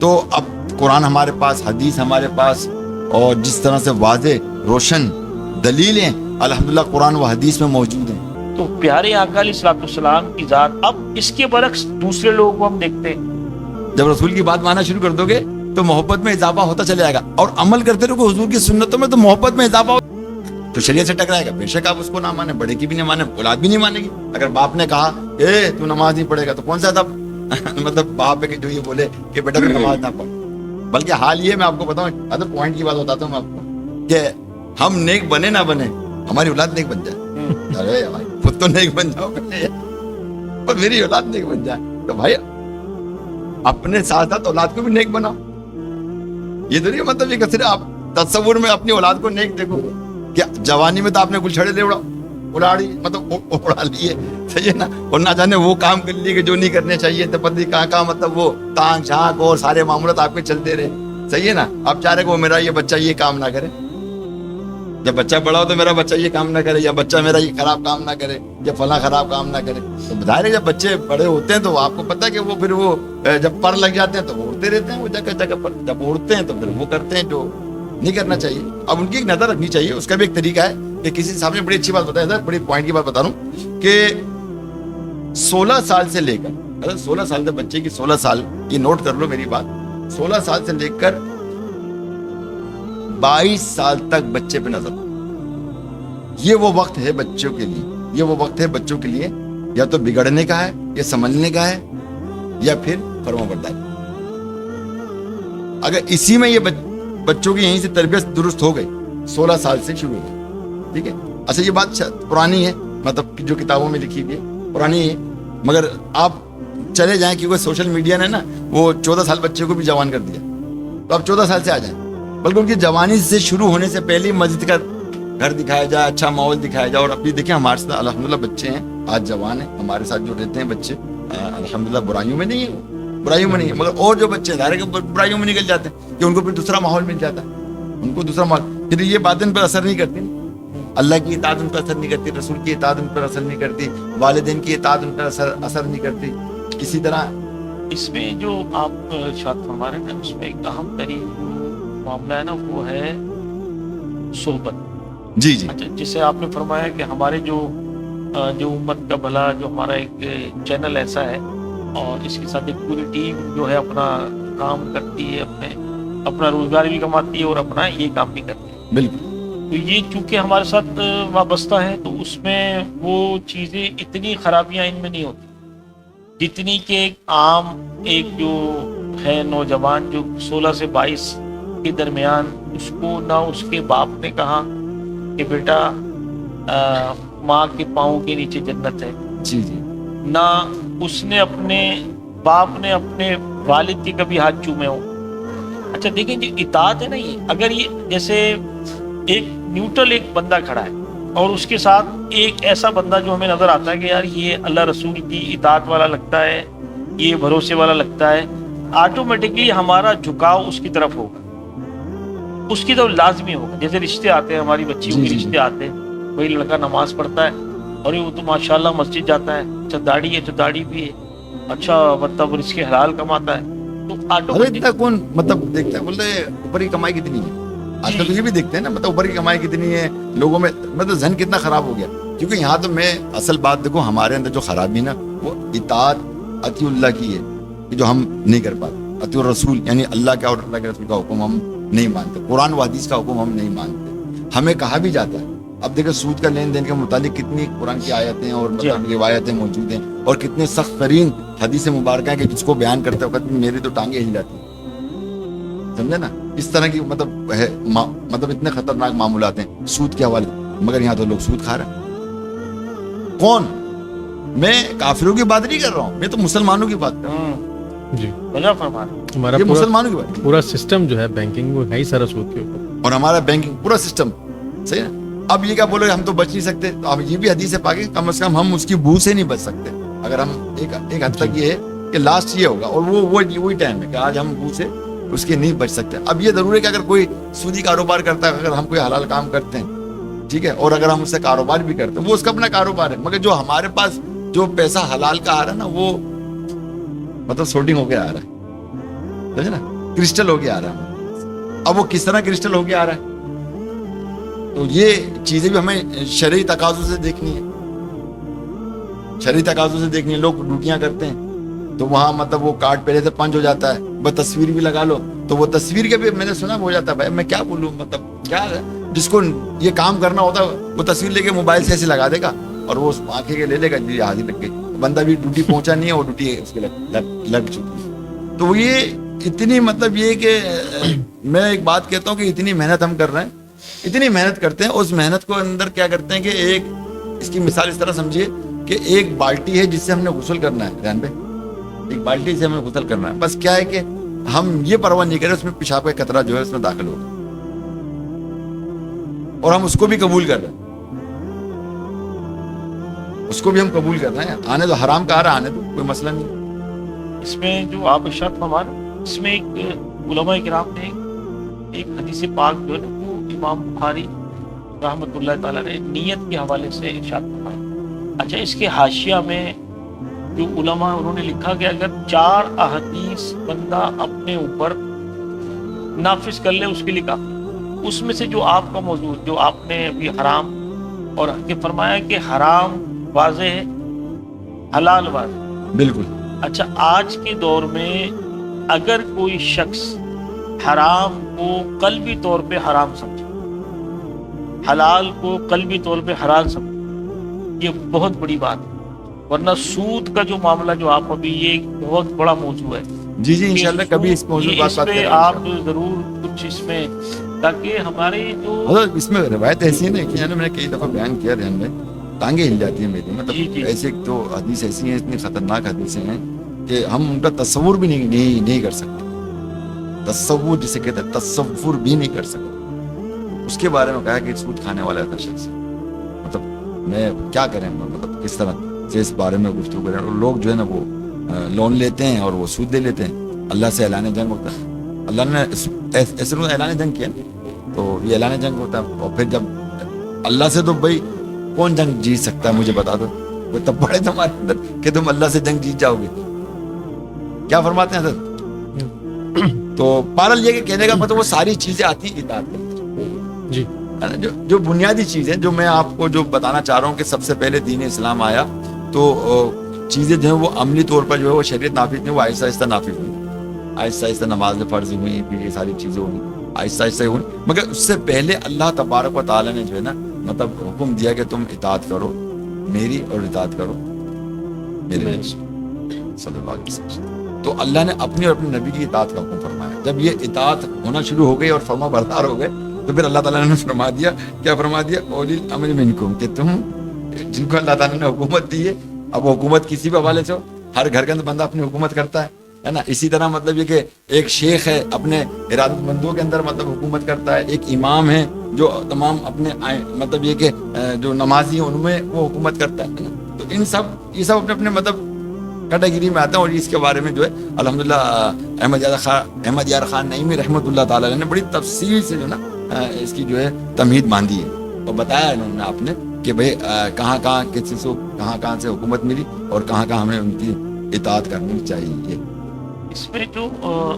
تو اب قرآن ہمارے پاس، حدیث ہمارے پاس، اور جس طرح سے واضح روشن دلیلیں الحمدللہ قرآن و حدیث میں موجود ہیں. تو پیارے آقا علیہ الصلوۃ والسلام کی ذات. اب اس کے برعکس دوسرے لوگوں کو ہم دیکھتے ہیں، جب رسول کی بات ماننا شروع کر دو گے تو محبت میں اضافہ ہوتا چلے جائے گا، اور عمل کرتے رہو حضور کی سنتوں میں تو محبت میں اضافہ ہوتا. تو شریعت سے ٹکرائے گا، بے شک آپ اس کو نہ مانیں، بڑے کی بھی نہیں مانیں، اولاد بھی نہیں مانے گی. اگر باپ نے کہا تو نماز نہیں پڑھے گا تو کون سا تھا مطلب باپ ہے کہ جو یہ بولے کہ بیٹا تو نماز نہ پڑھ. بلکہ حال یہ میں آپ کو بتاؤں، ادر پوائنٹ کی بات بتاتا ہوں میں آپ کو، کہ ہم نیک بنے نہ بنے، ہماری اولاد نیک بن جائے. ارے بھائی خود تو نیک بن جاؤ اور میری اولاد نیک بن جائے، تو بھائی اپنے ساتھ ساتھ اولاد کو بھی نیک بناؤ. یہ تو نہیں مطلب یہ کہ صرف آپ تصور میں اپنی اولاد کو نیک دیکھو کہ جوانی میں تو آپ نے گلچھڑے لے اڑاڑی مطلب اڑا لیے، صحیح ہے نا، اور نہ جانے وہ کام کر لیے کہ جو نہیں کرنے چاہیے تھے، پتہ نہیں کہاں مطلب وہ ٹانگ جھانک اور سارے معاملات آپ کے چلتے رہے، صحیح ہے نا. آپ چاہ رہے کہ وہ میرا یہ بچہ یہ کام نہ کرے، جب بچہ بڑا ہو تو میرا بچہ یہ کام نہ کرے، یا بچہ میرا یہ خراب کام نہ کرے، یا فلاں خراب کام نہ کرے. تو ظاہر ہے جب بچے بڑے ہوتے ہیں تو آپ کو پتہ ہے کہ وہ پھر وہ جب پر لگ جاتے ہیں تو وہ اڑتے رہتے ہیں وہ جگہ جگہ پر، جب اڑتے ہیں تو پھر وہ کرتے ہیں جو نہیں کرنا چاہیے. اب ان کی ایک نظر رکھنی چاہیے، اس کا بھی ایک طریقہ ہے کہ کسی صاحب نے بڑی اچھی بات بتائی ہے، بڑی پوائنٹ کی بات بتا رہا ہوں کہ 16 سال سے لے کر، اگر 16 سال سے بچے کی 16 سال، یہ نوٹ کر لو میری بات، 16 سال سے لے کر 22 سال تک بچے پہ نظر. یہ وہ وقت ہے بچوں کے لیے، یہ وہ وقت ہے بچوں کے لیے یا تو بگڑنے کا ہے، یا سنبھلنے کا ہے، یا پھر فرمانبرداری. اگر اسی میں یہ بچوں کی یہیں سے تربیت درست ہو گئی، 16 سال سے شروع ہو گئی، ٹھیک ہے. اچھا یہ بات پرانی ہے، مطلب جو کتابوں میں لکھی ہوئی ہے پرانی ہے، مگر آپ چلے جائیں کیونکہ سوشل میڈیا نے نا وہ 14 سال بچے کو بھی جوان کر دیا، تو آپ 14 سال سے آ جائیں، بلکہ ان کی جوانی سے شروع ہونے سے پہلے مسجد کا گھر دکھایا جائے، اچھا ماحول دکھایا جائے. اور ابھی دیکھیں ہمارے ساتھ الحمدللہ بچے ہیں آج جوان ہیں، ہمارے ساتھ جو رہتے ہیں بچے الحمدللہ برائیوں میں نہیں ہے، برائیوں میں نہیں ہے. مگر اور جو بچے ظاہر ہے کہ برائیوں میں نکل جاتے ہیں کہ ان کو پھر دوسرا ماحول مل جاتا ہے، ان کو دوسرا ماحول، پھر یہ باتیں ان پر اثر نہیں کرتی، اللہ کی اطاعت ان پر اثر نہیں کرتی، رسول کی اطاعت ان پر اثر نہیں کرتی، والدین کی اطاعت ان پر اثر نہیں کرتی. اسی طرح اس میں جو آپ ارشاد فرما رہے ہیں نا، اس میں ایک اہم ترین معاملہ ہے نا، وہ ہے صحبت. جی جی اچھا، جسے آپ نے فرمایا کہ ہمارے جو امت کا بھلا، جو ہمارا ایک چینل ایسا ہے، اور اس کے ساتھ ایک پوری ٹیم جو ہے اپنا کام کرتی ہے، اپنا روزگار بھی کماتی ہے اور اپنا یہ کام بھی کرتی ہے. بالکل. تو یہ چونکہ ہمارے ساتھ وابستہ ہے، تو اس میں وہ چیزیں اتنی خرابیاں ان میں نہیں ہوتی جتنی کہ ایک عام ایک جو ہے نوجوان جو 16 سے 22 کے درمیان، اس کو نہ اس کے باپ نے کہا کہ بیٹا ماں کے پاؤں کے نیچے جنت ہے، جی جی نہ اس نے اپنے باپ نے اپنے والد کے کبھی ہاتھ چومے ہوں. اچھا دیکھیں جو اطاعت ہے نا، یہ اگر یہ جیسے ایک نیوٹرل ایک بندہ کھڑا ہے اور اس کے ساتھ ایک ایسا بندہ جو ہمیں نظر آتا ہے کہ یار یہ اللہ رسول کی اطاعت والا لگتا ہے، یہ بھروسے والا لگتا ہے، آٹومیٹکلی ہمارا جھکاؤ اس کی طرف ہوگا، اس کی طرف لازمی ہوگا. جیسے رشتے آتے ہیں، ہماری بچیوں کے رشتے آتے ہیں، وہی لڑکا نماز پڑھتا ہے اور وہ تو ماشاءاللہ مسجد جاتا ہے، اچھا داڑھی ہے تو داڑھی بھی ہے، اچھا مطلب اس کے حلال کماتا ہے، تو اتنا کون مطلب دیکھتا ہے، بولتے ہیں اوپر کی کمائی کتنی ہے. آج کل تو یہ بھی دیکھتے ہیں نا، مطلب اوپر کی کمائی کتنی ہے لوگوں میں، مطلب ذہن کتنا خراب ہو گیا. کیونکہ یہاں تو میں اصل بات دیکھو، ہمارے اندر جو خرابی نا وہ اطاعت اطیع اللہ کی ہے، جو ہم نہیں کر پاتے. اطیع الرسول یعنی اللہ کا اور اللہ کے رسول کا حکم ہم نہیں مانتے، قرآن و حدیث کا حکم ہم نہیں مانتے. ہمیں کہا بھی جاتا ہے، اب دیکھیں سود کا لین دین کے متعلق کتنی قرآن کی آیتیں اور مطلب روایتیں موجود ہیں، اور کتنے سخت ترین حدیث مبارکہ ہیں کہ جس کو بیان کرتے وقت میری تو ٹانگیں ہل جاتی ہیں، سمجھے نا. اس طرح کی مطلب ہے، مطلب اتنے خطرناک معاملات ہیں سود کے حوالے، مگر یہاں تو لوگ سود کھا رہے ہیں. کون؟ میں کافروں کی بات نہیں کر رہا ہوں، میں تو مسلمانوں کی بات کر رہا ہوں. جی بجا فرما رہے ہیں، ہمارا مسلمانوں کی بات، پورا سسٹم جو ہے بینکنگ وہ ہے ہی سارا سود کے اوپر، اور ہمارا بینکنگ پورا سسٹم صحیح ہے. اب یہ کیا بولے ہم تو بچ نہیں سکتے، تو اب یہ بھی حدیث پاک ہے، کم از کم ہم اس کی بو سے نہیں بچ سکتے. اگر ہم ایک حد تک یہ ہے کہ لاسٹ یہ ہوگا، اور وہی ٹائم ہے کہ آج ہم بو سے اس کے نہیں بچ سکتے. اب یہ ضرور ہے کہ اگر کوئی سودی کاروبار کرتا ہے، اگر ہم کوئی حلال کام کرتے ہیں، ٹھیک ہے، اور اگر ہم اس سے کاروبار بھی کرتے ہیں، وہ اس کا اپنا کاروبار ہے، مگر جو ہمارے پاس جو پیسہ حلال کا آ رہا ہے نا، وہ مطلب سورٹنگ ہو کے آ رہا ہے. سمجھے نا, کرسٹل ہو کے آ رہا ہے. اب وہ کس طرح کرسٹل ہو کے آ رہا ہے, تو یہ چیزیں بھی ہمیں شرعی تقاضوں سے دیکھنی ہے, شرعی تقاضوں سے دیکھنی ہے. لوگ ڈیوٹیاں کرتے ہیں تو وہاں مطلب وہ کارڈ پہلے سے پنچ ہو جاتا ہے, بس تصویر بھی لگا لو, تو وہ تصویر کے بھی میں نے سنا ہو جاتا ہے. بھائی میں کیا بولوں, مطلب کیا ہے, جس کو یہ کام کرنا ہوتا ہے وہ تصویر لے کے موبائل سے ایسے لگا دے گا اور وہ آنکھیں کے لے لے گا, جی حاضر لگ گئی, بندہ بھی ڈیوٹی پہنچا نہیں ہے, وہ ڈیوٹی اس کے لگ چکی ہے. تو یہ اتنی مطلب یہ کہ میں ایک بات کہتا ہوں کہ اتنی محنت ہم کر رہے ہیں, اتنی محنت کرتے ہیں, اس محنت کو اندر کیا کرتے ہیں کہ ایک اس کی مثال اس طرح سمجھیے کہ ایک بالٹی ہے جس سے ہم نے غسل کرنا ہے. ریحان بھائی, ایک بالٹی سے ہمیں غسل کرنا ہے, بس کیا ہے کہ ہم یہ پرواہ نہیں کریں اس میں پیشاب کا قطرہ جو ہے اس میں داخل ہوگا, اور ہم اس کو بھی قبول کر رہے ہیں, اس کو بھی ہم قبول کر رہے ہیں. آنے تو حرام کا آ رہا, آنے تو کوئی مسئلہ نہیں. اس میں جو آپ ارشاد فرما رہے ہیں, اس میں ایک علماء کرام نے ایک حدیث پاک جو ہے نا وہ امام بخاری رحمۃ اللہ تعالیٰ نے نیت کے حوالے سے ارشاد فرمایا. اچھا, اس کے حاشیہ میں جو علماء انہوں نے لکھا کہ اگر 4 احادیث بندہ اپنے اوپر نافذ کر لے اس کے لیے کافی. اس میں سے جو آپ کا موضوع, جو آپ نے ابھی حرام اور کہ فرمایا کہ حرام واضح ہے, حلال واضح. بالکل. اچھا, آج کے دور میں اگر کوئی شخص حرام کو قلبی طور پہ حرام سمجھے, حلال کو قلبی طور پہ حلال سمجھے, یہ بہت بڑی بات ہے. ورنہ سود کا جو معاملہ جو آپ ابھی, یہ ایک بہت بڑا موضوع ہے. جی جی انشاءاللہ کبھی اس موضوع پر بات کریں آپ ضرور کچھ اس میں, تاکہ ہمارے جو حضرت اس میں روایت ایسی ہے نا کہ میں نے کئی دفعہ بیان کیا ریحان بھائی, ٹانگیں ہل جاتی ہیں میری. مطلب ایسے تو حدیث ایسی ہیں, اتنی خطرناک حدیثیں ہیں کہ ہم ان کا تصور بھی نہیں کر سکتے. تصور جسے کہتے ہیں, تصور بھی نہیں کر سکتے. اس کے بارے میں کہا کہ سود کھانے والا تھا شخص, مطلب میں کیا کریں, مطلب کس طرح سے اس بارے میں گفتگو کریں. اور لوگ جو ہے نا وہ لون لیتے ہیں اور وہ سود لے لیتے ہیں. اللہ سے اعلان جنگ ہوتا ہے, اللہ نے ایسے اعلان جنگ کیا, تو یہ اعلان جنگ ہوتا ہے. اور پھر جب اللہ سے, تو بھائی کون جنگ جیت سکتا ہے مجھے بتا دو, وہ تب پڑے تمہارے اندر کہ تم اللہ سے جنگ جیت جاؤ گے. کیا فرماتے ہیں حضرت؟ تو پارل یہ کہ کہنے کا مطلب وہ ساری چیزیں آتی ہیں اطاعت میں جی, جو بنیادی چیزیں جو میں آپ کو جو بتانا چاہ رہا ہوں کہ سب سے پہلے دین اسلام آیا تو چیزیں جو ہیں وہ عملی طور پر جو ہے وہ شریعت نافذ نہیں, وہ آہستہ آہستہ نافذ ہوئی. آہستہ آہستہ نماز فرض ہوئی, پھر یہ ساری چیزیں ہوئی, آہستہ آہستہ ہوئی. مگر اس سے پہلے اللہ تبارک و تعالیٰ نے جو ہے نا مطلب حکم دیا کہ تم اطاعت کرو میری اور اطاعت کرو میرے صلی اللہ علیہ وسلم. تو اللہ نے اپنی اور اپنے نبی کی اطاعت کا حکم فرمایا. جب یہ اطاعت ہونا شروع ہو گئی اور فرما بردار ہو گئے تو پھر اللہ تعالیٰ نے فرما دیا, کیا فرما دیا, اولی الامر منکم, کہ تم جن کو اللہ تعالیٰ نے حکومت دی ہے, اب وہ حکومت کسی بھی حوالے سے ہو, ہر گھر کے اندر بندہ اپنی حکومت کرتا ہے نا. اسی طرح مطلب یہ کہ ایک شیخ ہے اپنے ارادت مندوں کے اندر مطلب حکومت کرتا ہے, ایک امام ہے جو تمام اپنے مطلب یہ کہ جو نمازی ہیں ان میں وہ حکومت کرتا ہے نا. تو یہ سب اپنے اپنے مطلب کیٹیگری میں آتا ہے. اور اس کے بارے میں جو ہے الحمدللہ احمد یار خان نعیمی رحمۃ اللہ تعالیٰ نے بڑی تفصیل سے جو نا اس کی جو ہے تمہید باندھی ہے اور بتایا انہوں نے آپ نے کہ بھئی کہاں کہاں کس چیز کو کہاں سے حکومت ملی اور کہاں ہمیں ان کی اطاعت کرنی چاہیے. اس میں جو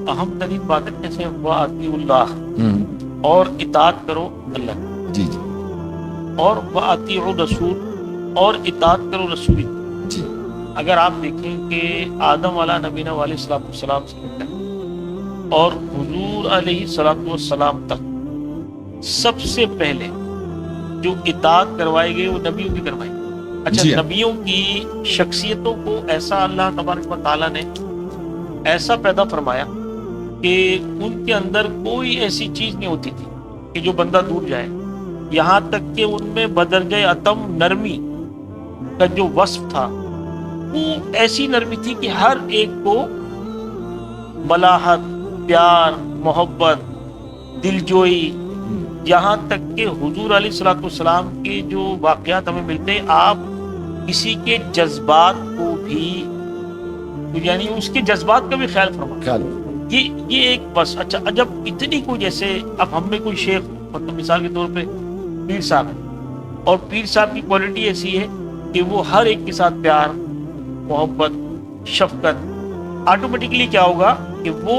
اہم ترین بات ہے جیسے وَأَطِیعُوا اللَّهَ اور اطاعت کرو اللہ, جی جی, اور وَأَطِیعُوا الرَّسُولَ اور اطاعت کرو رسول جی. اگر آپ دیکھیں کہ آدم علیہ نبینا علیہ الصلوۃ والسلام سے لے کر اور حضور علیہ الصلوۃ والسلام تک سب سے پہلے جو اطاعت کروائی گئی وہ نبیوں کی کروائی. اچھا, جی نبیوں کی شخصیتوں کو ایسا اللہ تبارک و تعالیٰ نے ایسا پیدا فرمایا کہ ان کے اندر کوئی ایسی چیز نہیں ہوتی تھی کہ جو بندہ دور جائے. یہاں تک کہ ان میں بدرجہ اتم نرمی کا جو وصف تھا وہ ایسی نرمی تھی کہ ہر ایک کو ملاحت, پیار, محبت, دلجوئی, یہاں تک کہ حضور علیہ الصلوۃ والسلام کے جو واقعات ہمیں ملتے ہیں, آپ کسی کے جذبات کو بھی یعنی اس کے جذبات کا بھی خیال فرما. یہ ایک بس. اچھا, جب اتنی کوئی جیسے اب ہم میں کوئی شیخ مطلب مثال کے طور پہ پیر صاحب ہے اور پیر صاحب کی کوالٹی ایسی ہے کہ وہ ہر ایک کے ساتھ پیار, محبت, شفقت, آٹومیٹکلی کیا ہوگا کہ وہ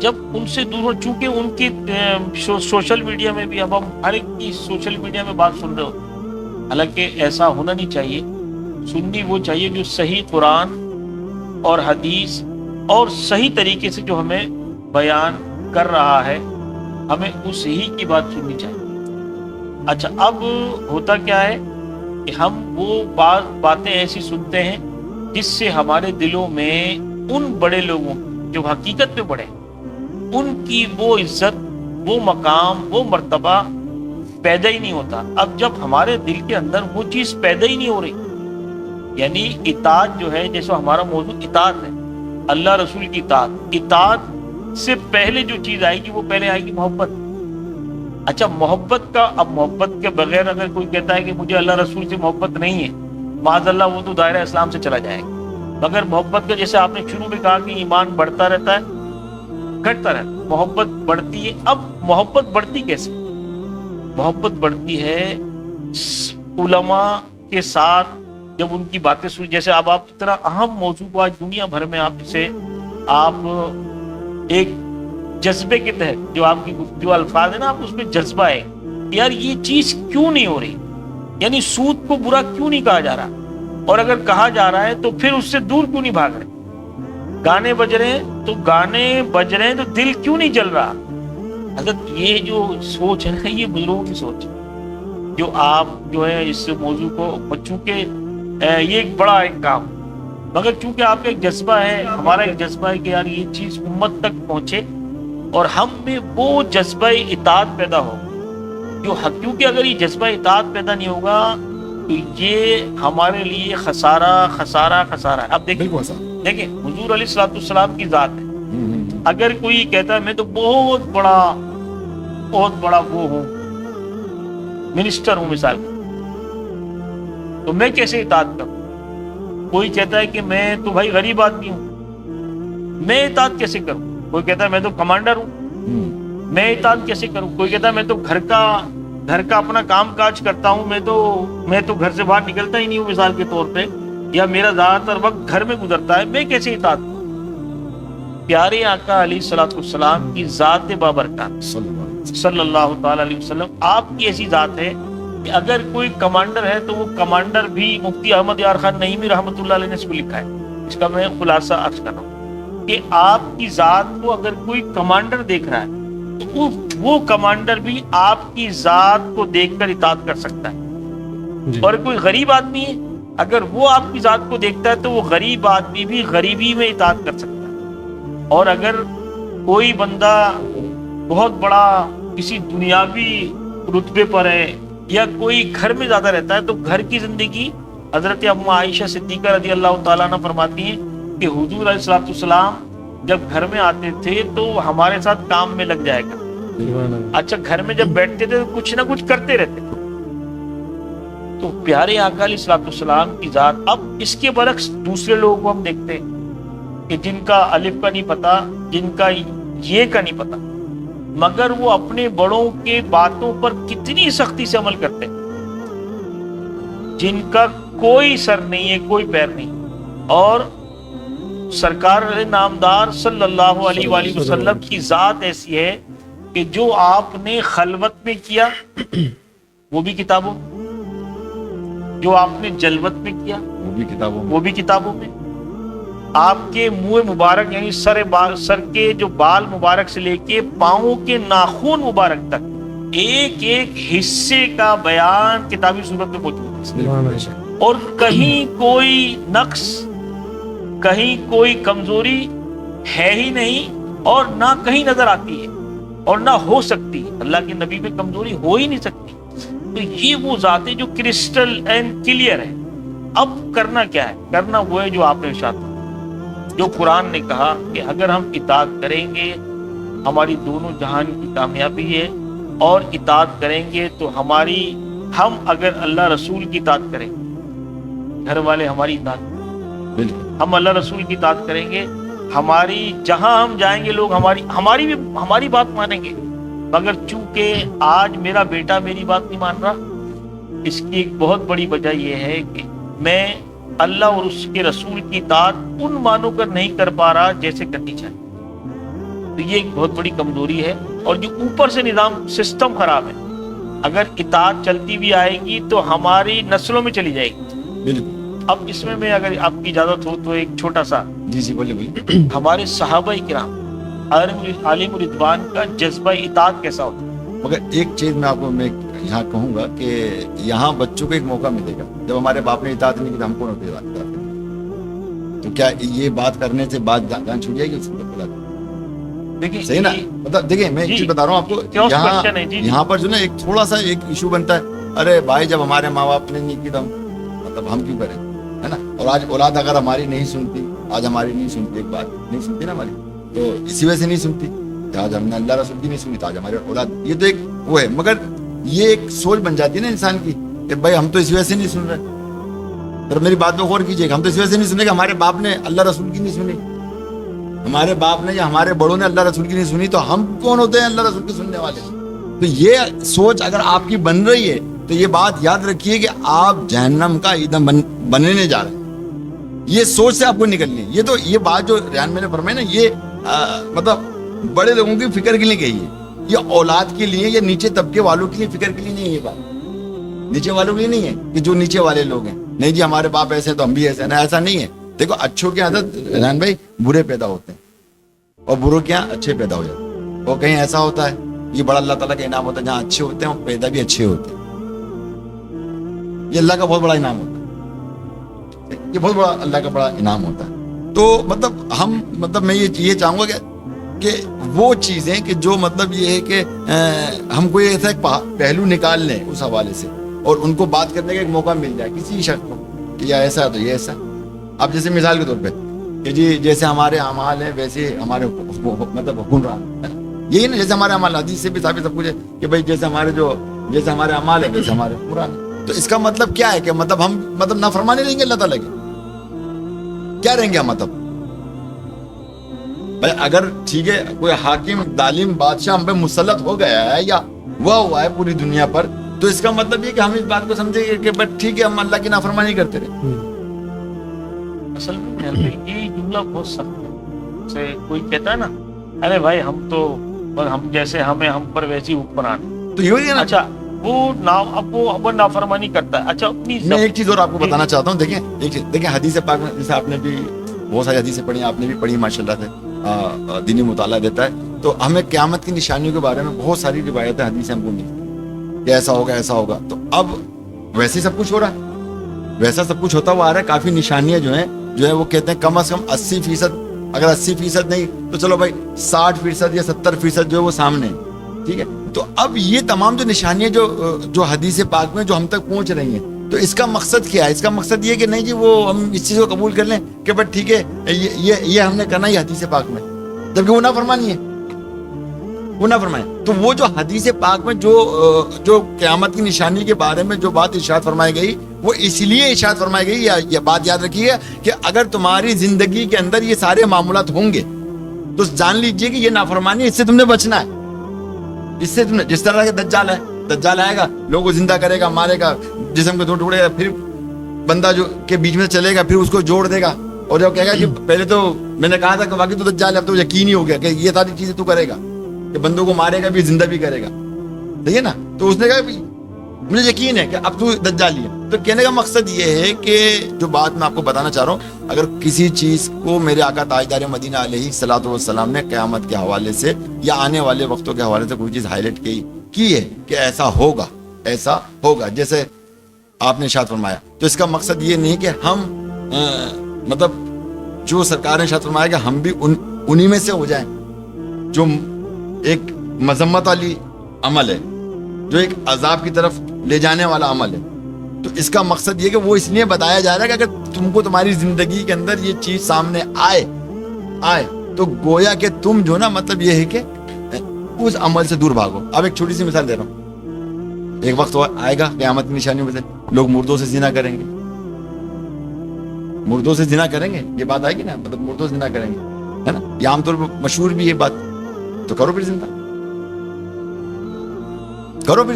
جب ان سے دور ہو، چونکہ ان کی سوشل میڈیا میں بھی اب ہم ہر ایک کی سوشل میڈیا میں بات سن رہے ہوتے ہیں، حالانکہ ایسا ہونا نہیں چاہیے. سننی وہ چاہیے جو صحیح قرآن اور حدیث اور صحیح طریقے سے جو ہمیں بیان کر رہا ہے، ہمیں اس ہی کی بات سننی چاہیے. اچھا اب ہوتا کیا ہے کہ ہم وہ باتیں ایسی سنتے ہیں جس سے ہمارے دلوں میں ان بڑے لوگوں جو حقیقت میں بڑے ان کی وہ عزت، وہ مقام، وہ مرتبہ پیدا ہی نہیں ہوتا. اب جب ہمارے دل کے اندر وہ چیز پیدا ہی نہیں ہو رہی، یعنی اطاعت جو ہے، جیسے ہمارا موضوع اطاعت ہے، اللہ رسول کی اطاعت سے پہلے جو چیز آئے گی وہ پہلے آئے گی محبت. اچھا محبت کا، اب محبت کے بغیر اگر کوئی کہتا ہے کہ مجھے اللہ رسول سے محبت نہیں ہے، معاذ اللہ وہ تو دائرہ اسلام سے چلا جائے گا. مگر محبت کا، جیسے آپ نے شروع میں کہا کہ ایمان بڑھتا رہتا ہے گھٹتا رہتا ہے، محبت بڑھتی ہے. اب محبت بڑھتی کیسے؟ محبت بڑھتی ہے علماء کے ساتھ جب ان کی باتیں سنی. جیسے اب آپ اتنا اہم موضوع کو آج دنیا بھر میں آپ اسے آپ ایک جذبے کے تحت جو آپ کی جو الفاظ ہیں نا، آپ اس میں جذبہ ہے یار یہ چیز کیوں نہیں ہو رہی، یعنی سود کو برا کیوں نہیں کہا جا رہا، اور اگر کہا جا رہا ہے تو پھر اس سے دور کیوں نہیں بھاگ رہے. گانے بج رہے ہیں تو دل کیوں نہیں جل رہا. حضرت یہ جو سوچ ہے نا، یہ بزرگوں کی سوچ ہے جو آپ جو ہے اس موضوع کو، چونکہ یہ ایک بڑا ایک کام، مگر چونکہ آپ کا ایک جذبہ ہے، ہمارا ایک جذبہ ہے کہ یار یہ چیز امت تک پہنچے اور ہم میں وہ جذبہ اطاعت پیدا ہو جو حق. کیونکہ اگر یہ جذبہ اطاعت پیدا نہیں ہوگا تو یہ ہمارے لیے خسارہ ہے. اب دیکھیں حضور علیہ الصلوۃ والسلام کی ذات ہے. اگر کوئی کہتا ہے میں تو بہت بڑا وہ ہوں، منسٹر ہوں مثال، تو میں کیسے اطاعت کروں؟ کوئی کہتا ہے کہ میں تو بھائی غریب آدمی ہوں، میں اطاعت کیسے کروں؟ کوئی کہتا ہے میں تو کمانڈر ہوں، میں اطاعت کیسے کروں؟ کوئی کہتا ہے میں تو گھر کا اپنا کام کاج کرتا ہوں، میں تو گھر سے باہر نکلتا ہی نہیں ہوں مثال کے طور پہ، یا میرا زیادہ تر وقت گھر میں گزرتا ہے، میں کیسے اطاعت کروں؟ پیارے آقا علیہ الصلوۃ والسلام کی ذات بابرکات صلی اللہ تعالی علیہ وسلم، آپ کی ایسی ذات ہے کہ اگر کوئی کمانڈر ہے تو وہ کمانڈر بھی، مفتی احمد یار خان نعیمی رحمۃ اللہ علیہ نے اس کو لکھا ہے، اس کا میں خلاصہ عرض کر رہا ہوں کہ آپ کی ذات کو اگر کوئی کمانڈر دیکھ رہا ہے تو وہ کمانڈر بھی آپ کی ذات کو دیکھ کر اطاعت کر سکتا ہے. اور کوئی غریب آدمی ہے، اگر وہ آپ کی ذات کو دیکھتا ہے تو وہ غریب آدمی بھی غریبی میں اطاعت کر سکتا ہے. اور اگر کوئی بندہ بہت بڑا کسی دنیاوی رتبے پر ہے یا کوئی گھر میں زیادہ رہتا ہے تو گھر کی زندگی، حضرت اما عائشہ صدیقہ رضی اللہ تعالیٰ عنہ فرماتی ہیں کہ حضور علیہ الصلوۃ والسلام جب گھر میں آتے تھے تو ہمارے ساتھ کام میں لگ جائے گا. اچھا گھر میں جب بیٹھتے تھے تو کچھ نہ کچھ کرتے رہتے تھے. تو پیارے آقا علیہ الصلوۃ والسلام کی ذات. اب اس کے برعکس دوسرے لوگوں کو ہم دیکھتے ہیں کہ جن کا الف کا نہیں پتا، جن کا یہ کا نہیں پتا، مگر وہ اپنے بڑوں کے باتوں پر کتنی سختی سے عمل کرتے ہیں، جن کا کوئی سر نہیں ہے، کوئی پیر نہیں. اور سرکار نامدار صلی اللہ علیہ وآلہ وسلم کی ذات ایسی ہے کہ جو آپ نے خلوت میں کیا وہ بھی کتابوں میں، جو آپ نے جلوت میں کیا وہ بھی کتابوں میں. آپ کے منہ مبارک یعنی سر کے جو بال مبارک سے لے کے پاؤں کے ناخن مبارک تک ایک ایک حصے کا بیان کتابی صورت میں موجود ہے. اور کہیں کوئی نقص، کہیں کوئی کمزوری ہے ہی نہیں، اور نہ کہیں نظر آتی ہے اور نہ ہو سکتی. اللہ کے نبی میں کمزوری ہو ہی نہیں سکتی. تو یہ وہ ذاتیں جو کرسٹل اینڈ کلیئر ہے. اب کرنا کیا ہے؟ کرنا وہ ہے جو آپ نے ارشاد، جو قرآن نے کہا کہ اگر ہم اطاعت کریں گے ہماری دونوں جہان کی کامیابی ہے، اور اطاعت کریں گے تو ہم اگر اللہ رسول کی اطاعت کریں گے، گھر والے ہماری اطاعت کریں گے، ہم اللہ رسول کی اطاعت کریں گے، ہماری جہاں ہم جائیں گے لوگ ہماری بات مانیں گے. مگر چونکہ آج میرا بیٹا میری بات نہیں مان رہا، اس کی ایک بہت بڑی وجہ یہ ہے کہ میں اللہ اور اس کے رسول کی اطاعت ان مانوں کر نہیں کر پا رہا جیسے کرنی چاہیے. تو یہ ایک بہت بڑی کمزوری ہے. اور جو اوپر سے نظام سسٹم خراب ہے, اگر اطاعت چلتی بھی آئے گی تو ہماری نسلوں میں چلی جائے گی. بالکل. اب اس میں اگر آپ کی اجازت ہو تو ایک چھوٹا سا, جی بولے بولے. ہمارے صحابہ کرام عالم رضوان کا جذبہ اطاعت کیسا ہوتا ہے؟ مگر ایک چیز میں آپ کو میں یہاں کہوں گا کہ یہاں بچوں کو ایک موقع ملے گا, جب ہمارے باپ نے اطاعت نہیں کی تو ہم کون ہوتے ہیں؟ تو کیا یہ بات کرنے سے بات جان چھوٹ جائے گی اس کو؟ دیکھیں صحیح نا, مطلب دیکھیں میں ایک چیز بتا رہا ہوں آپ کو, یہاں پر جو نا ایک تھوڑا سا ایک ایشو بنتا ہے, ارے بھائی جب ہمارے ماں باپ نے نہیں کی تو مطلب ہم کیوں کریں, ہے نا. اور آج اولاد اگر ہماری نہیں سنتی, آج ہماری نہیں سنتی, ایک بات نہیں سنتی نا ہماری, تو اسی وجہ سے نہیں سنتی. آج ہم نے اللہ رسول کی نہیں سنی تو آج ہمارے اولاد, یہ تو ایک وہ ہے. مگر یہ ایک سوچ بن جاتی ہے نا انسان کی کہ بھائی ہم تو اسی وجہ سے نہیں سن رہے. پر میری بات میں غور کیجیے گا, ہم تو اس وجہ سے نہیں سنے کہ ہمارے باپ نے اللہ رسول کی نہیں سنی, ہمارے باپ نے یا ہمارے بڑوں نے اللہ رسول کی نہیں سنی, تو ہم کون ہوتے ہیں اللہ رسول کی سننے والے؟ تو یہ سوچ اگر آپ کی بن رہی ہے تو یہ بات یاد رکھیے کہ آپ جہنم کا ایندھن بننے جا رہے ہیں. یہ سوچ سے آپ کو نکلنی ہے. یہ تو یہ بات جو ریان میں نے فرمائی نا, یہ مطلب بڑے لوگوں کی فکر کے لیے کہی ہے, یہ اولاد کے لیے یا نیچے طبقے والوں کے لیے فکر کے لیے نہیں ہے. یہ بات نیچے والوں کے لیے نہیں ہے کہ جو نیچے والے لوگ ہیں, نہیں جی ہمارے باپ ایسے تو ہم بھی ایسے ہیں, ایسا نہیں ہے. دیکھو اچھوں کی عادت ریان بھائی برے پیدا ہوتے ہیں, اور بروں کے یہاں اچھے پیدا ہو جاتے ہیں. وہ کہیں ایسا ہوتا ہے, یہ بڑا اللہ تعالیٰ کا انعام ہوتا ہے, جہاں اچھے ہوتے ہیں وہ پیدا بھی اچھے ہوتے ہیں. یہ اللہ کا بہت بڑا انعام ہوتا ہے, یہ بہت بڑا اللہ کا بڑا انعام ہوتا ہے. تو مطلب میں یہ چاہوں گا کہ وہ چیزیں کہ جو مطلب یہ ہے کہ ہم کو ایسا ایک پہلو نکال لیں اس حوالے سے, اور ان کو بات کرنے کا ایک موقع مل جائے کسی شخص کو کہ یہ ایسا ہے تو یہ ایسا. اب جیسے مثال کے طور پہ کہ جی جیسے ہمارے اعمال ہیں ویسے ہمارے مطلب حکمران ہے نا, یہی نا, جیسے ہمارے اعمال, حدیث سے بھی ثابت سب کچھ ہے کہ بھائی جیسے ہمارے اعمال ہیں ویسے ہمارے حکمران. تو اس کا مطلب کیا ہے کہ مطلب ہم نافرمانی رہیں گے اللہ تعالیٰ کی, کیا رہیں گے ہم؟ مطلب بھائی اگر ٹھیک ہے کوئی حاکم ظالم بادشاہ ہم پہ مسلط ہو گیا ہے یا ہوا ہے پوری دنیا پر, تو اس کا مطلب یہ کہ ہم اس بات کو سمجھیں گے کہ بس ٹھیک ہے ہم اللہ کی نافرمانی کرتے رہے. اصل میں یہ جملہ بہت سخت ہے. جیسے کوئی کہتا ہے نا, ارے بھائی ہم جیسے ہم پر ویسی حکمران, تو یہ ہے نا. اچھا وہ نافرمانی کرتا ہے. اچھا میں ایک چیز اور آپ کو بتانا چاہتا ہوں, دیکھیں حدیث پاک میں جیسے آپ نے بھی بہت ساری حدیثیں پڑھی, آپ نے بھی پڑھی ماشاءاللہ سے, دینی مطالعہ دیتا ہے, تو ہمیں قیامت کی نشانیوں کے بارے میں بہت ساری روایتیں حدیثیں ہم کو ملتی کہ ایسا ہوگا. تو اب ویسے ہی سب کچھ ہو رہا ہے, ویسا سب کچھ ہوتا ہوا آ رہا ہے. کافی نشانیاں جو ہیں وہ کہتے ہیں کم از کم 80%, اگر 80% نہیں تو چلو بھائی 60% یا 70% جو ہے وہ سامنے ہے. ٹھیک ہے, تو اب یہ تمام جو نشانیاں جو حدیث پاک میں جو ہم تک پہنچ رہی ہیں, تو اس کا مقصد کیا ہے؟ اس کا مقصد یہ کہ نہیں جی وہ ہم اس چیز کو قبول کر لیں کہ بٹ ٹھیک ہے یہ ہم نے کرنا ہی حدیث پاک میں, جبکہ وہ نافرمانی ہے, وہ نافرمانی. تو وہ جو حدیث پاک میں جو قیامت کی نشانی کے بارے میں جو بات ارشاد فرمائی گئی, وہ اس لیے ارشاد فرمائی گئی, یہ بات یاد رکھیے کہ اگر تمہاری زندگی کے اندر یہ سارے معاملات ہوں گے تو جان لیجئے کہ یہ نافرمانی, اس سے تم نے بچنا ہے. اس سے تم نے, جس طرح کہ دجال آئے گا, لوگوں کو زندہ کرے گا, مارے گا, جسم کو توڑے گا, پھر بندہ جو کے بیچ میں چلے گا, پھر اس کو جوڑ دے گا, اور جو کہے گا کہ پہلے تو میں نے کہا تھا کہ باقی تو دجال ہے, اب تو یقین ہی ہو گیا کہ یہ ساری چیزیں تو کرے گا, کہ بندوں کو مارے گا بھی, زندہ بھی کرے گا. صحیح ہے نا. تو اس نے کہا مجھے یقین ہے کہ اب تو دجال ہی ہے. تو کہنے کا مقصد یہ ہے کہ جو بات میں آپ کو بتانا چاہ رہا ہوں, اگر کسی چیز کو میرے آقا تاجدار مدینہ علیہ الصلوۃ والسلام نے قیامت کے حوالے سے یا آنے والے وقتوں کے حوالے سے کوئی چیز ہائی لائٹ کی ہے کہ ایسا ہوگا جیسے آپ نے ارشاد فرمایا, تو اس کا مقصد یہ نہیں کہ ہم مطلب جو سرکار نے ارشاد فرمایا کہ ہم بھی انہی میں سے ہو جائیں. جو ایک مذمت والی عمل ہے, جو ایک عذاب کی طرف لے جانے والا عمل ہے, تو اس کا مقصد یہ کہ وہ اس لیے بتایا جا رہا ہے کہ اگر تم کو تمہاری زندگی کے اندر یہ چیز سامنے آئے تو گویا کہ تم جو نا مطلب یہ ہے کہ اس عمل سے دور بھاگو. اب ایک چھوٹی سی مثال دے رہا ہوں, ایک وقت آئے گا قیامت کی نشانیوں میں سے لوگ مردوں سے زنا کریں گے, یہ بات آئے گی نا, مطلب مردوں سے زنا کریں گے, ہے نا. یہ عام طور پر مشہور بھی یہ بات, تو کرو پھر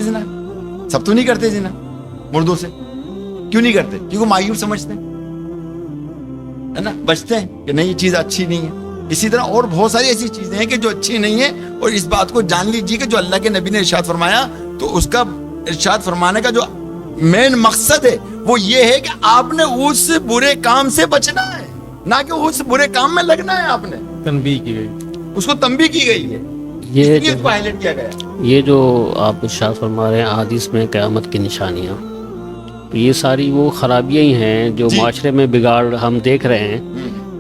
زنا, سب تو نہیں کرتے زنا مردوں سے. کیوں نہیں کرتے؟ کیونکہ مایوب سمجھتے ہیں, ہے نا, بچتے ہیں کہ نہیں یہ چیز اچھی نہیں ہے. اسی طرح اور بہت ساری ایسی چیزیں ہیں کہ جو اچھی نہیں ہیں, اور اس بات کو جان لیجیے کہ جو اللہ کے نبی نے ارشاد فرمایا, تو اس کا ارشاد فرمانے کا جو مین مقصد ہے وہ یہ ہے کہ آپ نے اس برے کام سے بچنا ہے, نہ کہ اس برے کام میں لگنا ہے. آپ نے تنبیہ کی گئی, اس کو تنبیہ کی گئی ہے, یہ اس کو ہائلائٹ کیا گیا. یہ جو آپ ارشاد فرما رہے ہیں احادیث میں قیامت کی نشانیاں, تو یہ ساری وہ خرابیاں ہی ہیں جو جی. معاشرے میں بگاڑ ہم دیکھ رہے ہیں.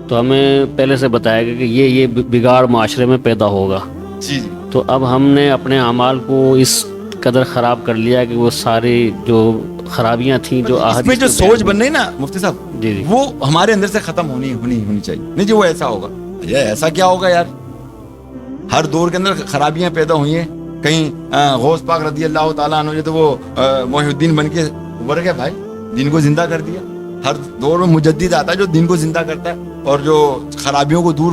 تو ہمیں پہلے سے بتایا گیا کہ یہ بگاڑ معاشرے میں پیدا ہوگا. جی جی تو اب ہم نے اپنے اعمال کو اس قدر خراب کر لیا کہ وہ ساری جو خرابیاں تھیں جو اس میں جو سوچ بن رہی نا مفتی صاحب, جی جی وہ ہمارے اندر سے ختم ہونی چاہیے. نہیں جی وہ ایسا ہوگا, یہ ایسا کیا ہوگا یار, ہر دور کے اندر خرابیاں پیدا ہوئی ہیں. کہیں غوث پاک رضی اللہ تعالیٰ عنہ جو تو وہ محی الدین بن کے ابھر گئے بھائی, دین کو زندہ کر دیا. ہر دور میں مجدد آتا ہے جو دین کو زندہ کرتا ہے اور جو خرابیوں کو دور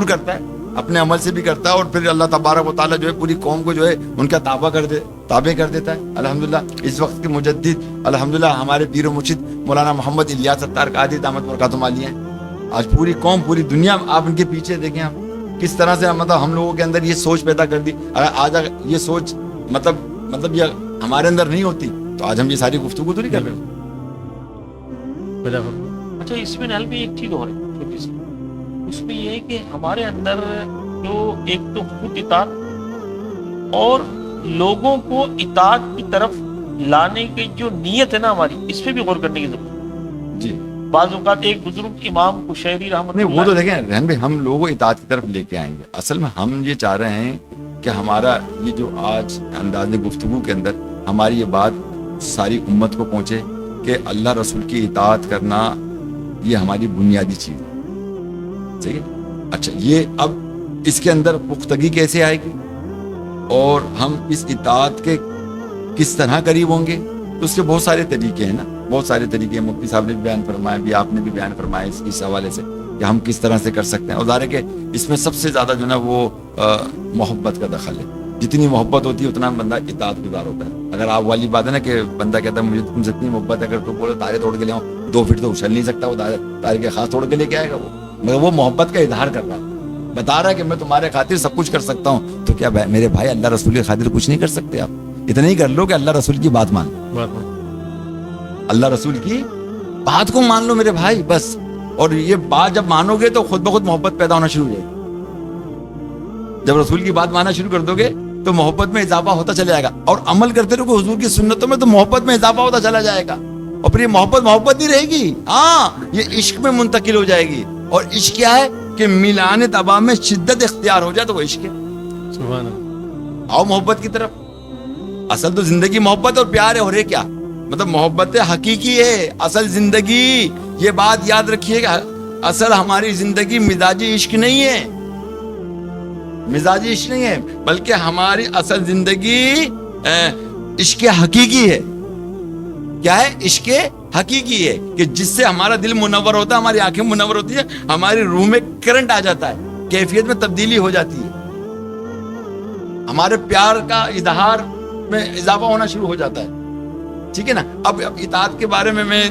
کرتا ہے, اپنے عمل سے بھی کرتا ہے, اور پھر اللہ تبارک و تعالیٰ جو ہے پوری قوم کو جو ہے ان کا تابع کر دیتا ہے. الحمدللہ اس وقت کے مجدد الحمدللہ ہمارے پیر و مرشد مولانا محمد الیاس ستار قادری دامت برکاتہم عالیہ ہیں. آج پوری قوم پوری دنیا آپ ان کے پیچھے دیکھیں, آپ کس طرح سے مطلب ہم لوگوں کے اندر یہ سوچ پیدا کر دی. آج یہ سوچ مطلب یہ ہمارے اندر نہیں ہوتی تو آج ہم یہ ساری گفتگو تو نہیں کر رہے. اچھا اس میں نل بھی ایک چیز اور ہے چھوٹی سی, اس میں یہ ہے کہ ہمارے اندر جو ایک تو خود اطاعت اور لوگوں کو اطاعت کی طرف لانے کی جو نیت ہے نا ہماری, اس پہ بھی غور کرنے کی ضرورت ہے. جی بعض اوقات ایک بزرگ امام قشیری رحمۃ نہیں, وہ اللہ تو دیکھیں رحم بھائی, ہم لوگوں کو اطاعت کی طرف لے کے آئیں گے. اصل میں ہم یہ چاہ رہے ہیں کہ ہمارا یہ جو آج انداز گفتگو کے اندر ہماری یہ بات ساری امت کو پہنچے کہ اللہ رسول کی اطاعت کرنا یہ ہماری بنیادی چیز ہے. ٹھیک ہے, اچھا یہ اب اس کے اندر پختگی کیسے آئے گی اور ہم اس اطاعت کے کس طرح قریب ہوں گے, تو اس کے بہت سارے طریقے ہیں نا, بہت سارے طریقے ہیں. مفتی صاحب نے بھی بیان فرمایا, بھی آپ نے بھی بیان فرمایا اس حوالے سے کہ ہم کس طرح سے کر سکتے ہیں. اور ظاہر ہے کہ اس میں سب سے زیادہ جو نا وہ محبت کا دخل ہے. جتنی محبت ہوتی ہے اتنا بندہ اطاعت گزار ہوتا ہے. اگر آپ والی بات ہے نا کہ بندہ کہتا ہے مجھے تم سے اتنی محبت ہے, اگر تو بولے تارے توڑ کے لے آؤں 2 فٹ تو اچھل نہیں سکتا, وہ تارے کے خاص توڑ کے لے کے آئے گا. وہ مگر وہ محبت کا اظہار کر رہا ہے, بتا رہا ہے کہ میں تمہارے خاطر سب کچھ کر سکتا ہوں. تو کیا میرے بھائی اللہ رسول کی خاطر کچھ نہیں کر سکتے آپ؟ اتنا ہی کر لو کہ اللہ رسول کی بات مان لو, اللہ رسول کی بات کو مان لو میرے بھائی بس. اور یہ بات جب مانو گے تو خود بخود محبت پیدا ہونا شروع ہو جائے گی. جب رسول کی بات ماننا شروع کر دو گے تو محبت میں اضافہ ہوتا چلا جائے گا, اور عمل کرتے رہو حضور کی سنتوں میں تو محبت میں اضافہ ہوتا چلا جائے گا. اور پھر یہ محبت نہیں رہے گی, ہاں یہ عشق میں منتقل ہو جائے گی. اور عشق کیا ہے کہ ملان طبع میں شدت اختیار ہو جائے تو وہ عشق ہے. سبحان اللہ. آؤ محبت کی طرف. اصل تو زندگی محبت اور پیار ہے, اور یہ کیا مطلب محبت حقیقی ہے اصل زندگی. یہ بات یاد رکھیے گا, اصل ہماری زندگی مزاجی عشق نہیں ہے, مزاجی عشق نہیں ہے, بلکہ ہماری اصل زندگی عشق حقیقی ہے. کیا ہے؟ عشق حقیقی ہے کہ جس سے ہمارا دل منور ہوتا ہے, ہماری آنکھیں منور ہوتی ہے, ہماری روح میں کرنٹ آ جاتا ہے, کیفیت میں تبدیلی ہو جاتی ہے, ہمارے پیار کا اظہار میں اضافہ ہونا شروع ہو جاتا ہے. ٹھیک ہے نا. اب اطاعت کے بارے میں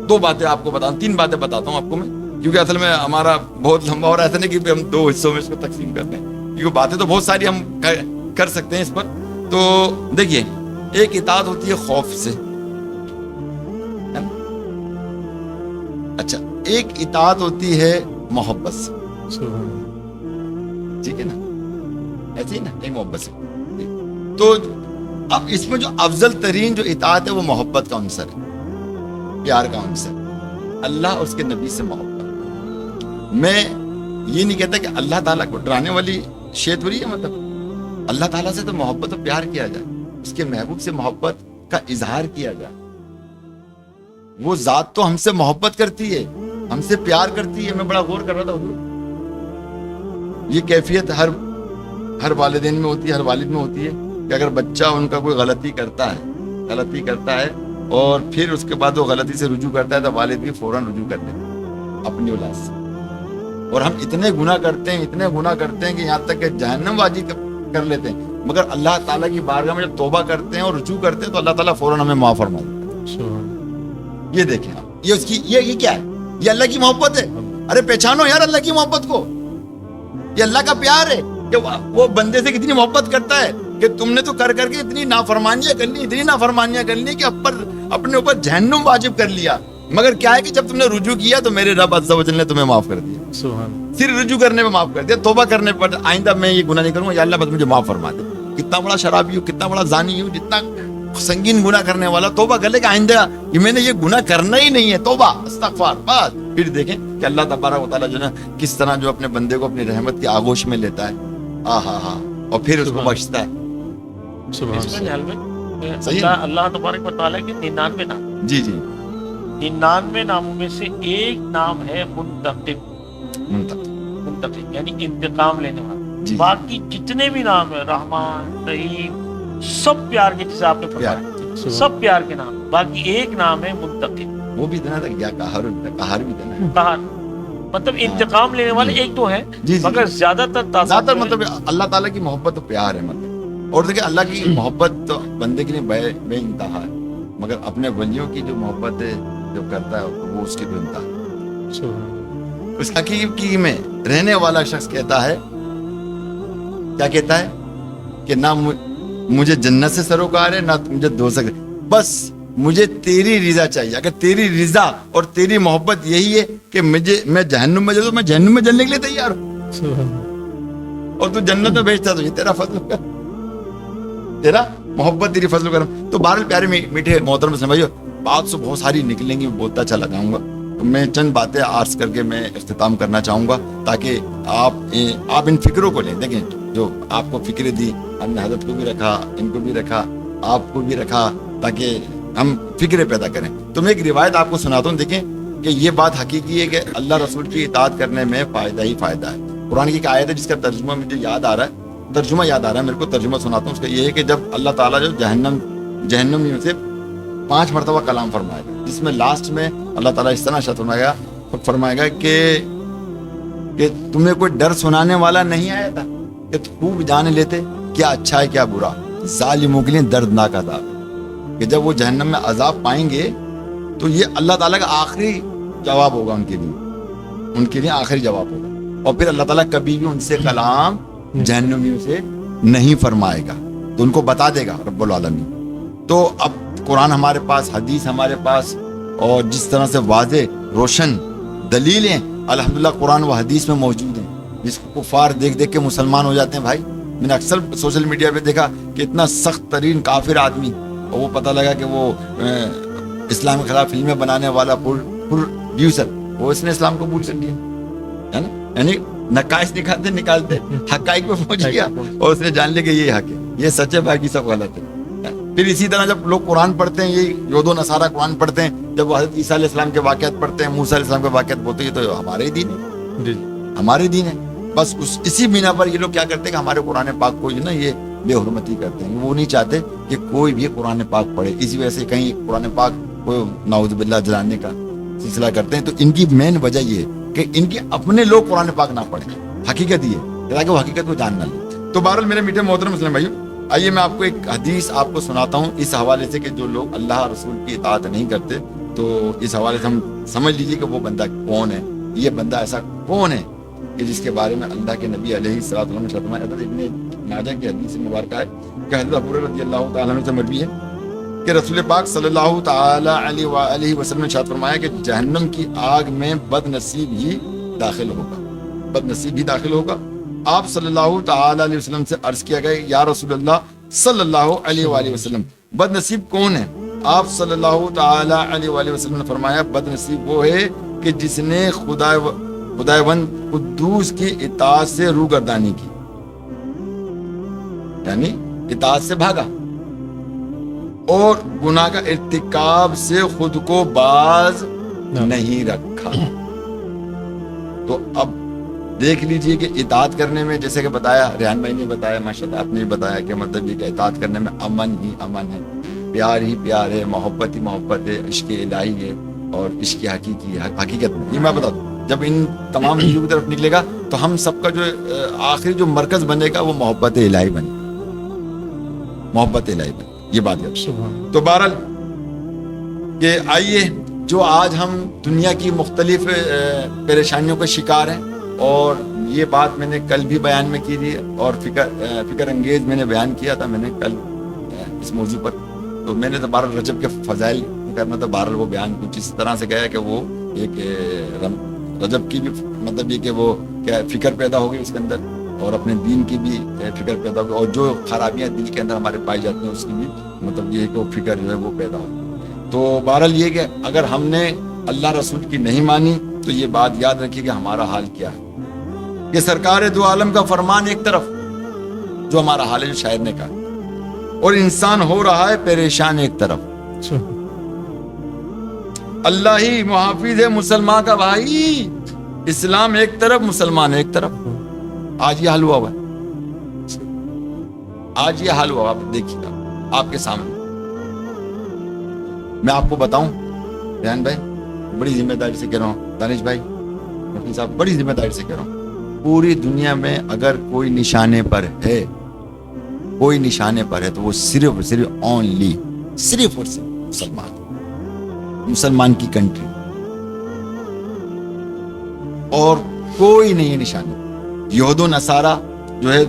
2 باتیں آپ کو بتاؤں, 3 باتیں بتاتا ہوں آپ کو میں, کیونکہ اصل میں ہمارا بہت لمبا ہو رہا ہے. ایسا نہیں کہ ہم 2 حصوں میں اس کو تقسیم کرتے ہیں, کیونکہ باتیں تو بہت ساری ہم کر سکتے ہیں اس پر. تو دیکھیے, ایک اطاعت ہوتی ہے خوف سے, اچھا ایک اطاعت ہوتی ہے محبت سے. ٹھیک ہے نا, ایسے ہی نا, ایک محبت سے. تو اب اس میں جو افضل ترین جو اطاعت ہے وہ محبت کا عنصر ہے, پیار کا عنصر, اللہ اس کے نبی سے محبت. میں یہ نہیں کہتا کہ اللہ تعالیٰ کو ڈرانے والی شے تھوڑی ہے, مطلب اللہ تعالیٰ سے تو محبت و پیار کیا جائے, اس کے محبوب سے محبت کا اظہار کیا جائے. وہ ذات تو ہم سے محبت کرتی ہے, ہم سے پیار کرتی ہے. میں بڑا غور کر رہا تھا حضور, یہ کیفیت ہر والدین میں ہوتی ہے, ہر والد میں ہوتی ہے کہ اگر بچہ ان کا کوئی غلطی کرتا ہے اور پھر اس کے بعد وہ غلطی سے رجوع کرتا ہے تو والد بھی فوراً رجوع کرتے ہیں اپنی اولاد سے. اور ہم اتنے گناہ کرتے ہیں کہ یہاں تک کہ جہنم واجی کر لیتے ہیں, مگر اللہ تعالیٰ کی بارگاہ میں جب توبہ کرتے ہیں اور رجوع کرتے ہیں تو اللہ تعالیٰ فوراً ہمیں معاف فرما دیتا ہے. یہ دیکھیں آپ, یہ اس کی یہ کیا ہے, یہ اللہ کی محبت ہے. ارے پہچانو یار اللہ کی محبت کو, یہ اللہ کا پیار ہے کہ وہ بندے سے کتنی محبت کرتا ہے کہ تم نے تو کر کر کے اتنی نافرمانیاں کر لی, اتنی نافرمانیاں کر لی کہ اپنے اوپر جہنم واجب کر لیا, مگر کیا ہے کہ جب تم نے رجوع کیا تو میرے رب عز و جل نے تمہیں معاف کر دیا. سبحان صرف رجوع کرنے پہ معاف کر دیا, توبہ کرنے پر آئندہ میں یہ گناہ نہیں کروں گا, یا اللہ بس مجھے معاف فرما دے. کتنا بڑا شرابی ہوں, کتنا بڑا زانی ہوں, جتنا سنگین گناہ کرنے والا, توبہ کر لے کہ آئندہ کہ میں نے یہ گناہ کرنا ہی نہیں ہے, توبہ استغفار. بس پھر دیکھیں کہ اللہ تبارک و تعالیٰ جو ہے کس طرح جو اپنے بندے کو اپنی رحمت کی آغوش میں لیتا ہے, اور پھر اس کو بخشتا ہے. سبحان اس میں حل میں صحیح. اللہ تبارک و تعالیٰ کے 99 نام, جی جی 99 ناموں میں سے ایک نام ہے منتقم, یعنی انتقام لینے والا. جی. باقی جتنے بھی نام ہیں, رحمان, رحیم, سب پیار کے, جسے آپ نے پیار. فرمایا سب پیار کے نام. باقی ایک نام ہے منتقم, وہ بھی اتنا تھا کیا, قہر بھی تھا. قہر مطلب انتقام لینے والے ایک تو ہے, جی, جی. مگر زیادہ تر مطلب اللہ تعالیٰ کی محبت تو پیار ہے مطلب. اور دیکھیں اللہ کی محبت تو بندے کے لیے بے انتہا ہے, مگر اپنے ولیوں کی جو محبت ہے جو کرتا ہے وہ اس کی بے انتہا ہے. سبحان اس حقیقی میں رہنے والا شخص کہتا ہے, کیا کہتا ہے کہ نہ مجھے جنت سے سروکار ہے, نہ مجھے دوزخ, بس مجھے تیری رضا چاہیے. اگر تیری رضا اور تیری محبت یہی ہے کہ میں جہنم میں جلوں, میں جہنم میں جلنے کے لیے تیار ہوں, سبحان اور تو جنت میں بھیجتا تو یہ تیرا فضل ہے, تیرا محبت, تیری فضل و کرم. تو بہرحال پیارے میٹھے محترم مسلم بھائیو, بات تو بہت ساری نکلیں گی, بولتا چلا جاؤں گا. میں چند باتیں عرض کر کے میں اختتام کرنا چاہوں گا تاکہ آپ ان فکروں کو لیں. دیکھیں جو آپ کو فکریں دی, ہم نے حضرت کو بھی رکھا, ان کو بھی رکھا, آپ کو بھی رکھا, تاکہ ہم فکریں پیدا کریں. تو میں ایک روایت آپ کو سناتا ہوں. دیکھیں کہ یہ بات حقیقی ہے کہ اللہ رسول کی اطاعت کرنے میں فائدہ ہی فائدہ ہے. قرآن کی ایک آیت ہے جس کا ترجمہ مجھے یاد آ رہا ہے, میرے کو ترجمہ سناتا ہوں. اس کا یہ ہے کہ جب اللہ تعالیٰ جو جہنمیوں سے 5 مرتبہ کلام فرمائے گا, جس میں لاسٹ میں اللہ تعالیٰ اس طرح ارشاد فرمائے گا کہ تمہیں کوئی ڈر سنانے والا نہیں آیا تھا کہ خوب جان لیتے کیا اچھا ہے کیا برا. ظالموں کے لیے دردناک عذاب ہے کہ جب وہ جہنم میں عذاب پائیں گے تو یہ اللہ تعالیٰ کا آخری جواب ہوگا ان کے لیے آخری جواب ہوگا. اور پھر اللہ تعالیٰ کبھی بھی ان سے کلام جہنمیوں سے نہیں فرمائے گا, تو ان کو بتا دے گا رب العالمین. تو اب قرآن ہمارے پاس, حدیث ہمارے پاس, اور جس طرح سے واضح روشن دلیلیں الحمدللہ قرآن و حدیث میں موجود ہیں, جس کو کفار دیکھ کے مسلمان ہو جاتے ہیں. بھائی میں نے اکثر سوشل میڈیا پہ دیکھا کہ اتنا سخت ترین کافر آدمی, اور وہ پتہ لگا کہ وہ اسلام کے خلاف فلمیں بنانے والا پروڈیوسر, وہ اس نے اسلام قبول کر لیا ہے نا. یعنی نقائص نکالتے حقائق پہ پہنچ گیا, اور اس نے جان لیا کہ یہ حق ہے, یہ سچ ہے, باقی سب غلط ہے. پھر اسی طرح جب لوگ قرآن پڑھتے ہیں, یہ یہود و نصارہ قرآن پڑھتے ہیں, جب وہ حضرت عیسیٰ علیہ السلام کے واقعات پڑھتے ہیں, موسیٰ علیہ السلام کے واقعات بولتے ہیں, تو ہمارے ہی دین ہے, ہمارے دین ہے. بس اسی بنا پر یہ لوگ کیا کرتے ہیں کہ ہمارے قرآن پاک کو جو نا یہ بے حرمتی کرتے ہیں. وہ نہیں چاہتے کہ کوئی بھی قرآن پاک پڑھے. اسی وجہ سے کہیں قرآن پاک کو نعوذ باللہ جلانے کا سلسلہ کرتے ہیں. تو ان کی مین وجہ یہ ہے کہ ان کے اپنے لوگ قرآن پاک نہ پڑھیں. حقیقت یہ ہے تاکہ وہ حقیقت کو جان نہ لیں. تو بہرحال میرے میٹھے محترم مسلم بھائیو, آئیے میں آپ کو ایک حدیث آپ کو سناتا ہوں اس حوالے سے کہ جو لوگ اللہ رسول کی اطاعت نہیں کرتے, تو اس حوالے سے ہم سمجھ لیجیے کہ وہ بندہ کون ہے. یہ بندہ ایسا کون ہے کہ جس کے بارے میں اللہ کے نبی علیہ الصلوۃ والسلام نے حضرت ابن ماجہ کی حدیث مبارکہ ہے کہ حضرت ابو ہریرہ رضی اللہ تعالیٰ عنہ سے مروی ہے کہ رسول پاک صلی اللہ تعالی علیہ وآلہ وسلم نے ارشاد فرمایا کہ جہنم کی آگ میں بد نصیب ہی داخل ہوگا. آپ صلی اللہ تعالی علیہ وسلم سے عرض کیا گیا یا رسول اللہ صلی اللہ علیہ وآلہ وسلم بد نصیب کون ہے؟ آپ صلی اللہ تعالی علیہ وآلہ وسلم نے فرمایا بد نصیب وہ ہے کہ جس نے خداوند قدوس کی اطاعت سے روگردانی کی, یعنی اطاعت سے بھاگا, اور گناہ کا ارتکاب سے خود کو باز نہیں رکھا. تو اب دیکھ لیجئے کہ اطاعت کرنے میں جیسے کہ بتایا, ریحان بھائی نے بتایا, ماشاءاللہ آپ نے بتایا کہ مطلب یہ کہ اطاعت کرنے میں امن ہی امن ہے, پیار ہی پیار ہے, محبت ہی محبت ہے, عشق الہی ہے, اور عشق حقیقی ہے. حقیقت میں یہ میں بتا دوں, جب ان تمام چیزوں کی طرف نکلے گا تو ہم سب کا جو آخری جو مرکز بنے گا وہ محبت الہی بنے, محبت الہی بنے. یہ بات ہے. تو بہرحال کہ آئیے جو آج ہم دنیا کی مختلف پریشانیوں کا شکار ہیں، اور یہ بات میں نے کل بھی بیان میں کی تھی اور فکر انگیز میں نے بیان کیا تھا میں نے کل اس موضوع پر. تو میں نے تو بہرحال رجب کے فضائل کرنا تھا، بہرحال وہ بیان کچھ اس طرح سے گیا کہ وہ ایک رجب کی بھی مطلب یہ کہ وہ کیا فکر پیدا ہوگی اس کے اندر، اور اپنے دین کی بھی فکر پیدا ہوگی، اور جو خرابیاں دل کے اندر ہمارے پائی جاتی ہیں اس کی بھی مطلب یہ ہے کہ وہ فکر جو ہے وہ پیدا ہوگی. تو بہرحال یہ کہ اگر ہم نے اللہ رسول کی نہیں مانی تو یہ بات یاد رکھیے کہ ہمارا حال کیا ہے. کہ سرکار دو عالم کا فرمان ایک طرف، جو ہمارا حال ہے جو شاعر نے کہا، اور انسان ہو رہا ہے پریشان ایک طرف. اللہ ہی محافظ ہے مسلمان کا بھائی، اسلام ایک طرف مسلمان ایک طرف. آج یہ حال ہوا ہوا ہے، آج یہ حال ہوا، آپ دیکھیے گا آپ کے سامنے. میں آپ کو بتاؤں ریحان بھائی، بڑی ذمہ داری سے کہہ رہا ہوں، دانش بھائی مفتی صاحب بڑی ذمہ داری سے کہہ رہا ہوں، پوری دنیا میں اگر کوئی نشانے پر ہے، کوئی نشانے پر ہے تو وہ صرف اور صرف اونلی صرف اور صرف مسلمان کی کنٹری، اور کوئی نہیں ہے نشانے. یہود و نصارہ جو ہے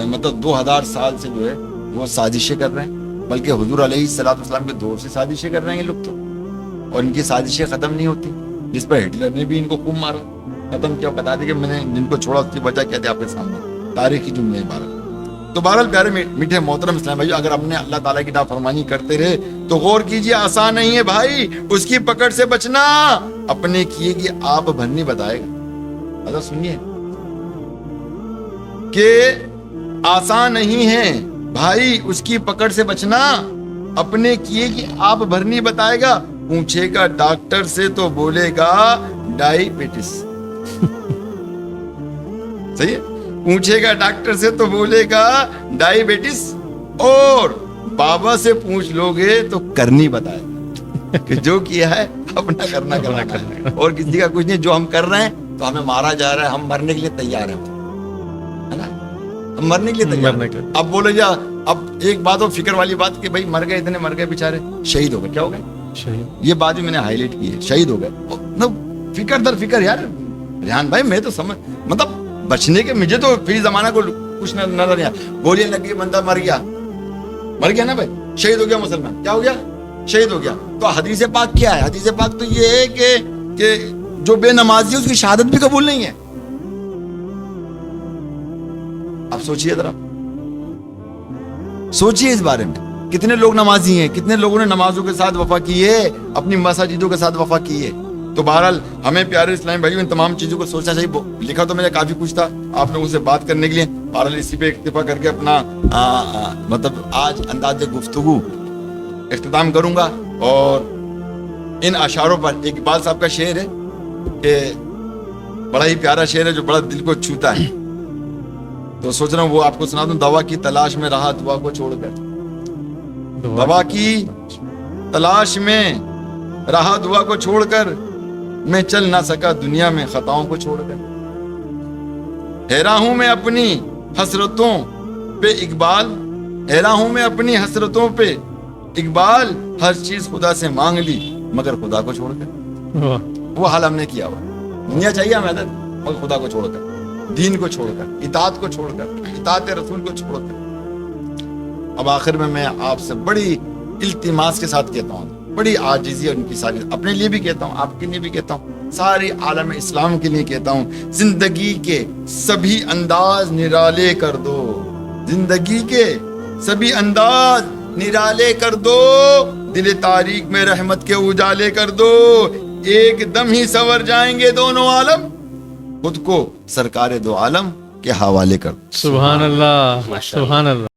مطلب 2000 سال سے جو ہے وہ سازشیں کر رہے ہیں، بلکہ حضور علیہ الصلوۃ والسلام کے دور سے سازشیں کر رہے ہیں یہ لوگ تو، اور ان کی سازشیں ختم نہیں ہوتی. جس پر ہٹلر نے بھی ان کو خوب مارا، ختم کیا، بتا دیں کہ میں نے جن کو چھوڑا اس کی وجہ کیا تھی آپ کے سامنے، تاریخی جملے عبارت. تو بہرحال پیارے میٹھے محترم اسلام بھائی، اگر ہم نے اللہ تعالیٰ کی نافرمانی کرتے رہے تو غور کیجئے، آسان نہیں ہے بھائی اس کی پکڑ سے بچنا. اپنے کیے کی آپ بھرنی بتائے گا. اگر سنیے کہ آسان نہیں ہے بھائی اس کی پکڑ سے بچنا، اپنے کیے کی آپ بھرنی بتائے گا. پوچھے گا ڈاکٹر سے تو بولے گا ڈائبٹیس. صحیح ہے، پوچھے گا ڈاکٹر سے تو بولے گا ڈائبٹیس، اور بابا سے پوچھ لو گے تو کرنی بتائے گا کہ جو کیا ہے اپنا کرنا ہے، اور کسی کا کچھ نہیں. جو ہم کر رہے ہیں تو ہمیں مارا جا رہا ہے، ہم مرنے کے لیے تیار ہیں، ہے نا، ہم مرنے کے لیے تیار ہیں. اب بولے جا، اب ایک بات اور فکر والی بات کہ بھائی مر گئے، اتنے مر گئے بیچارے، شہید ہو گئے. کیا ہو گئے؟ شہید. یہ بات بھی میں نے ہائی لائٹ کی ہے، شہید ہو گئے. فکر در فکر یار ریحان بھائی، میں تو سمجھ مطلب بچنے کے مجھے تو فی زمانہ کو کچھ نظر نہیں آیا. گولیاں لگ گئی، بندہ مر گیا نا بھائی، شہید ہو گیا مسلمان. کیا ہو گیا؟ شہید ہو گیا. تو حدیث پاک کیا ہے؟ حدیث پاک تو یہ ہے کہ جو بے نمازی ہے اس کی شہادت بھی قبول نہیں ہے. اب سوچئے ذرا، سوچئے اس بارے میں. کتنے لوگ نمازی ہیں، کتنے لوگوں نے نمازوں کے ساتھ وفا کی ہے، اپنی مساجدوں کے ساتھ وفا کی ہے. تو بہرحال ہمیں پیارے اسلام بھائیوں ان تمام چیزوں کو سوچنا چاہیے. لکھا تو میں نے کافی کچھ تھا آپ لوگوں سے بات کرنے کے لیے، بہرحال اسی پہ اکتفا کر کے اپنا مطلب آج انداز گفتگو اختتام کروں گا. اور ان اشعاروں پر اقبال صاحب کا شعر ہے کہ بڑا ہی پیارا شعر ہے جو بڑا دل کو چھوتا ہے، تو سوچ رہا ہوں وہ آپ کو سنا دوں. دوا کی تلاش میں رہا دعا کو چھوڑ کر، دوا کی تلاش میں رہا دعا کو چھوڑ کر، میں چل نہ سکا دنیا میں خطاؤں کو چھوڑ کر. حیران ہوں میں اپنی حسرتوں پہ اقبال، حیران ہوں میں اپنی حسرتوں پہ اقبال، ہر چیز خدا سے مانگ لی مگر خدا کو چھوڑ کر. وہ حال ہم نے کیا ہوا. دنیا چاہیے ہمیں مگر خدا کو چھوڑ کر، دین کو چھوڑ کر، اطاعت کو چھوڑ کر، اطاعت رسول کو چھوڑ کر. اب آخر میں آپ سے بڑی التماس کے ساتھ کہتا ہوں، بڑی عاجزی اور ان کی ساری، اپنے لیے بھی کہتا ہوں، آپ کے لیے بھی کہتا ہوں، سارے عالم اسلام کے لیے کہتا ہوں، زندگی کے سبھی انداز نرالے کر دو، زندگی کے سبھی انداز نرالے کر دو، دل تاریک میں رحمت کے اجالے کر دو، ایک دم ہی سنور جائیں گے دونوں عالم، خود کو سرکار دو عالم کے حوالے کر دو. سبحان اللہ، سبحان اللہ.